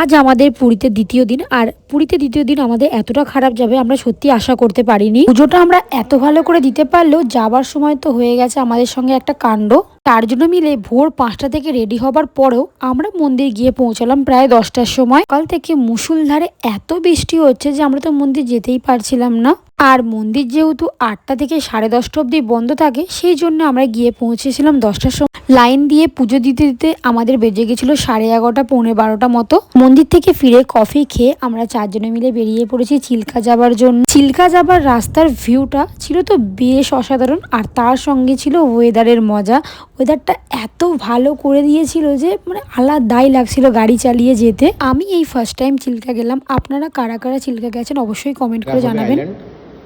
আজ আমাদের পুরীতে দ্বিতীয় দিন, আর পুরীতে দ্বিতীয় দিন আমাদের এতটা খারাপ যাবে আমরা সত্যি আশা করতে পারিনি। পুজোটা আমরা এত ভালো করে দিতে পারলেও যাবার সময় তো হয়ে গেছে আমাদের সঙ্গে একটা কাণ্ড। তার জন্য মিলে ভোর 5টা থেকে রেডি হবার পরেও আমরা মন্দির গিয়ে পৌঁছালাম প্রায় 10টার সময়। সকাল থেকে মুষলধারে এত বৃষ্টি হচ্ছে যে আমরা তো মন্দির যেতেই পারছিলাম না। আর মন্দির যেহেতু 8টা থেকে 10:30 অবধি বন্ধ থাকে, সেই জন্য আমরা গিয়ে পৌঁছেছিলাম 10টার সময়। লাইন দিয়ে পুজো দিতে দিতে আমাদের বেজে গেছিল 11:30 পৌনে 12টা মতো। মন্দির থেকে ফিরে কফি খেয়ে আমরা 4জনে মিলে বেরিয়ে পড়েছি চিল্কা যাবার জন্য। চিল্কা যাবার রাস্তার ভিউটা ছিল তো বেশ অসাধারণ, আর তার সঙ্গে ছিল ওয়েদারের মজা। ওয়েদারটা এত ভালো করে দিয়েছিল যে মানে আলাদাই লাগছিল গাড়ি চালিয়ে যেতে। আমি এই ফার্স্ট টাইম চিল্কা গেলাম, আপনারা কারা কারা চিল্কা গেছেন অবশ্যই কমেন্ট করে জানাবেন।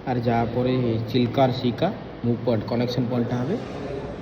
আর যাওয়ার পরে চিল্কা আর শিকা মুভ পয়েন্ট কানেকশন পয়েন্টটা হবে,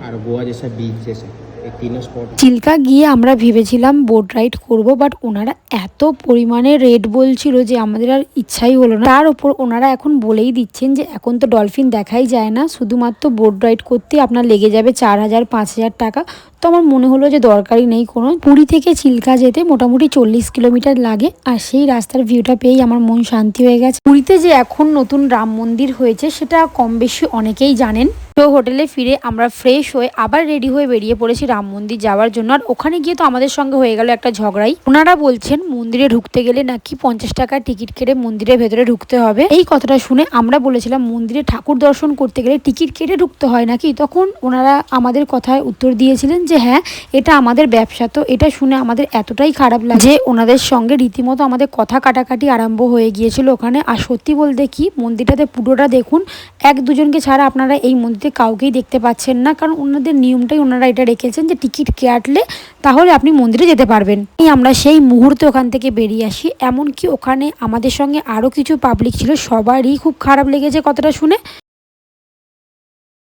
আর গোয়া জেসা বিচ জেসা এই তিনটা স্পট। চিল্কা গিয়ে আমরা ভেবেছিলাম বোট রাইড করব, বাট ওনারা এত পরিমাণে রেট বলছিল যে আমাদের আর ইচ্ছাই হলো না। তার উপর ওনারা এখন বলেই দিচ্ছেন যে এখন তো ডলফিন দেখাই যায় না, শুধুমাত্র বোট রাইড করতে আপনার লেগে যাবে 4,000-5,000 টাকা। তো আমার মনে হলো যে দরকারই নেই কোনো। পুরী থেকে চিল্কা যেতে মোটামুটি 40 কিলোমিটার লাগে, আর সেই রাস্তার ভিউটা পেয়েই আমার মন শান্তি হয়ে গেছে। পুরীতে যে এখন নতুন রাম মন্দির হয়েছে সেটা কম বেশি অনেকেই জানেন। তো হোটেলে ফিরে আমরা ফ্রেশ হয়ে আবার রেডি হয়ে বেরিয়ে পড়েছি রাম মন্দির যাওয়ার জন্য। আর ওখানে গিয়ে তো আমাদের সঙ্গে হয়ে গেল একটা ঝগড়াই। ওনারা বলছেন মন্দিরে ঢুকতে গেলে নাকি 50 টাকার টিকিট কেটে মন্দিরের ভেতরে ঢুকতে হবে। এই কথাটা শুনে আমরা বলেছিলাম মন্দিরে ঠাকুর দর্শন করতে গেলে টিকিট কেটে ঢুকতে হয় নাকি। তখন ওনারা আমাদের কথায় উত্তর দিয়েছিলেন যে হ্যাঁ, এটা আমাদের ব্যবসা। তো এটা শুনে আমাদের এতটাই খারাপ লাগে যে ওনাদের সঙ্গে রীতিমতো আমাদের কথা কাটাকাটি আরম্ভ হয়ে গিয়েছিল ওখানে। আর সত্যি বলতে কি, মন্দিরটাতে পুরোটা দেখুন, 1-2জনকে ছাড়া আপনারা এই মন্দিরে কাউকেই দেখতে পাচ্ছেন না, কারণ ওনাদের নিয়মটাই ওনারা এটা রেখেছেন যে টিকিট কাটলে তাহলে আপনি মন্দিরে যেতে পারবেন। আমরা সেই মুহূর্তে ওখান থেকে বেরিয়ে আসি। এমনকি ওখানে আমাদের সঙ্গে আরও কিছু পাবলিক ছিল, সবারই খুব খারাপ লেগেছে কথাটা শুনে।